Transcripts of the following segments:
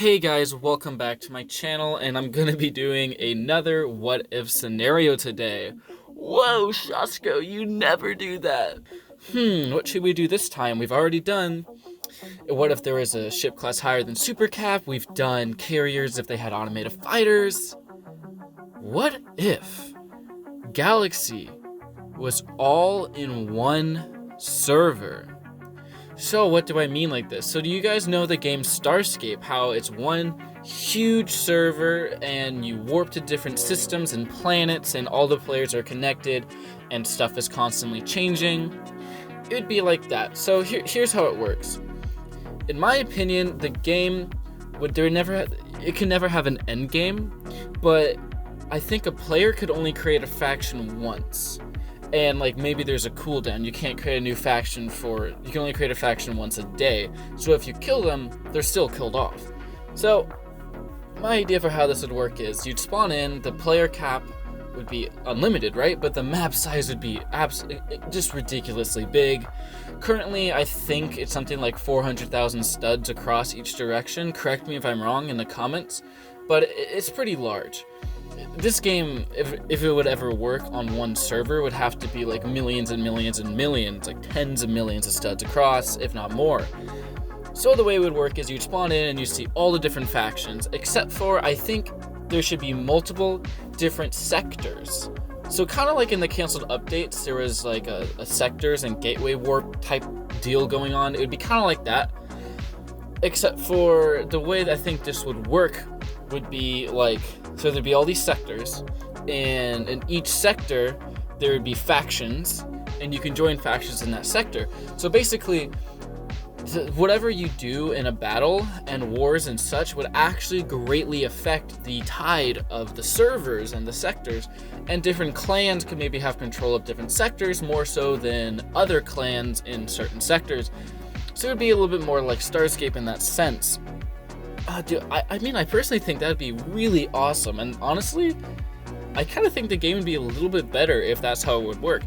Hey guys, welcome back to my channel, and I'm gonna be doing another what if scenario today. Whoa, Shasko, you never do that. What should we do this time? We've already done what if there was a ship class higher than Super Cap. We've done carriers if they had automated fighters. What if Galaxy was all in one server? So what do I mean like this? So do you guys know the game Starscape, how it's one huge server and you warp to different systems and planets and all the players are connected and stuff is constantly changing? It would be like that. So here's how it works. In my opinion, the game it can never have an end game, but I think a player could only create a faction once. And like maybe there's a cooldown. You can't create a new faction you can only create a faction once a day. So if you kill them, they're still killed off. So my idea for how this would work is you'd spawn in, the player cap would be unlimited, right? But the map size would be just ridiculously big. Currently, I think it's something like 400,000 studs across each direction. Correct me if I'm wrong in the comments, but it's pretty large. This game, if it would ever work on one server, would have to be like millions and millions and millions, like tens of millions of studs across, if not more. So the way it would work is you'd spawn in and you see all the different factions, except for I think there should be multiple different sectors. So kind of like in the canceled updates, there was like a sectors and gateway warp type deal going on. It would be kind of like that, except for the way that I think this would work would be like, so there'd be all these sectors, and in each sector there would be factions, and you can join factions in that sector. So basically, whatever you do in a battle and wars and such would actually greatly affect the tide of the servers and the sectors, and different clans could maybe have control of different sectors more so than other clans in certain sectors. So it would be a little bit more like Starscape in that sense. Dude, I personally think that'd be really awesome, and honestly, I kind of think the game would be a little bit better if that's how it would work.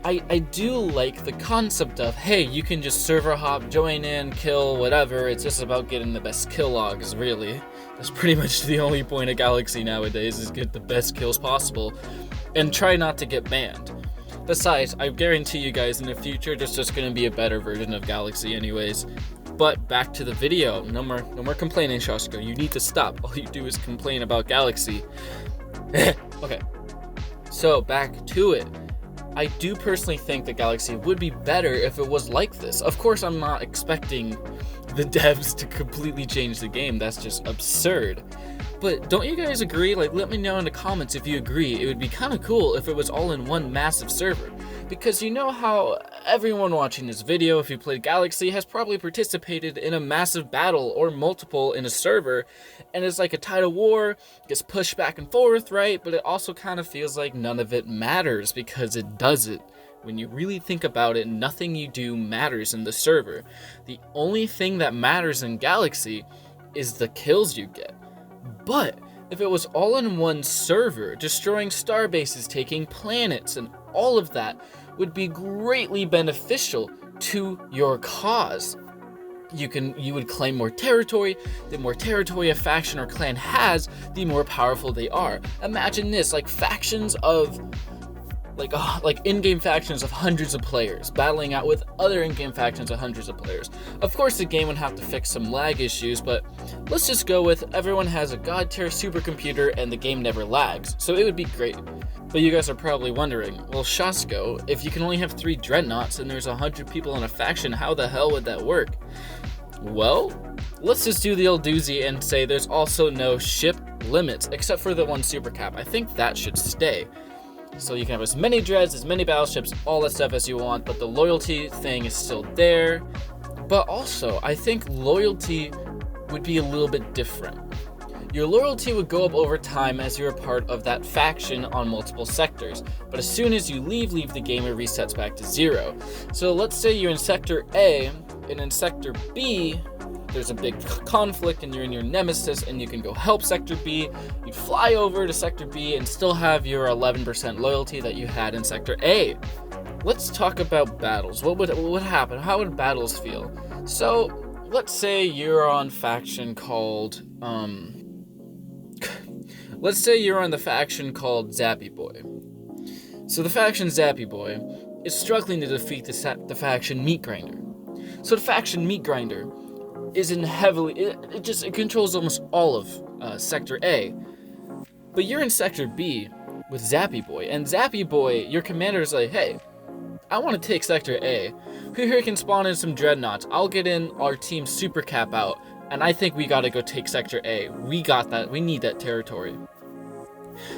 I do like the concept of, hey, you can just server hop, join in, kill, whatever. It's just about getting the best kill logs, really. That's pretty much the only point of Galaxy nowadays, is get the best kills possible and try not to get banned. Besides, I guarantee you guys in the future, there's just going to be a better version of Galaxy anyways. But back to the video. No more complaining, Shasko. You need to stop. All you do is complain about Galaxy. Okay. So back to it. I do personally think that Galaxy would be better if it was like this. Of course, I'm not expecting the devs to completely change the game. That's just absurd. But don't you guys agree? Like, let me know in the comments if you agree. It would be kind of cool if it was all in one massive server. Because you know how everyone watching this video, if you played Galaxy, has probably participated in a massive battle or multiple in a server, and it's like a tide of war, gets pushed back and forth, right? But it also kind of feels like none of it matters, because it doesn't. When you really think about it, nothing you do matters in the server. The only thing that matters in Galaxy is the kills you get. But if it was all in one server, destroying star bases, taking planets, and all of that would be greatly beneficial to your cause. You would claim more territory. The more territory a faction or clan has, the more powerful they are. Imagine this, like factions of like in-game factions of hundreds of players battling out with other in-game factions of hundreds of players. Of course, the game would have to fix some lag issues, but let's just go with everyone has a god tier supercomputer and the game never lags, so it would be great. But you guys are probably wondering, well, Shasko, if you can only have 3 dreadnoughts and there's 100 people in a faction, how the hell would that work? Well, let's just do the old doozy and say there's also no ship limits except for the one super cap. I think that should stay. So you can have as many dreads, as many battleships, all that stuff as you want, but the loyalty thing is still there. But also, I think loyalty would be a little bit different. Your loyalty would go up over time as you're a part of that faction on multiple sectors, but as soon as you leave the game, it resets back to 0. So let's say you're in Sector A, and in Sector B, there's a big conflict and you're in your nemesis and you can go help Sector B. You'd fly over to Sector B and still have your 11% loyalty that you had in Sector A. Let's talk about battles. What would happen? How would battles feel? So let's say you're on faction called, let's say you're on the faction called Zappy Boy. So the faction Zappy Boy is struggling to defeat the faction Meat Grinder. So the faction Meat Grinder is in heavily, it controls almost all of Sector A. But you're in Sector B with Zappy Boy, and Zappy Boy, your commander is like, hey, I want to take Sector A. Who here can spawn in some dreadnoughts? I'll get in our team Super Cap out, and I think we gotta go take Sector A. We got that. We need that territory.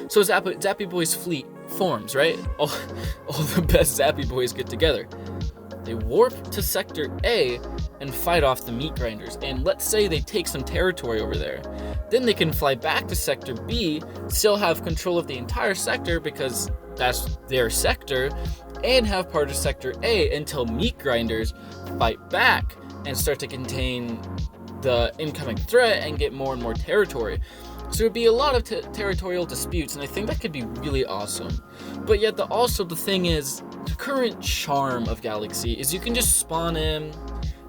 So Zappy Boy's fleet forms, right? All the best Zappy Boys get together. They warp to Sector A and fight off the Meat Grinders. And let's say they take some territory over there. Then they can fly back to Sector B, still have control of the entire sector because that's their sector, and have part of Sector A until Meat Grinders fight back and start to contain the incoming threat and get more and more territory. So there'd be a lot of territorial disputes, and I think that could be really awesome. But yet the thing is, the current charm of Galaxy is you can just spawn in,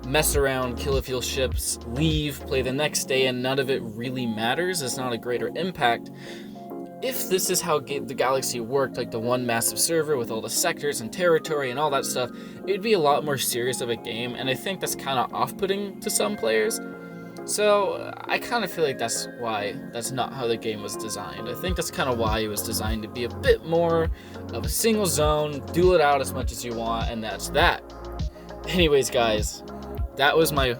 mess around, kill a few ships, leave, play the next day, and none of it really matters. It's not a greater impact. If this is how the Galaxy worked, like the one massive server with all the sectors and territory and all that stuff, it'd be a lot more serious of a game, and I think that's kind of off-putting to some players. So I kind of feel like that's not how the game was designed. I think that's kind of why it was designed to be a bit more of a single zone, duel it out as much as you want, and that's that. Anyways, guys, that was my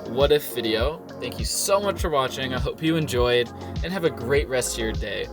what if video. Thank you so much for watching. I hope you enjoyed, and have a great rest of your day.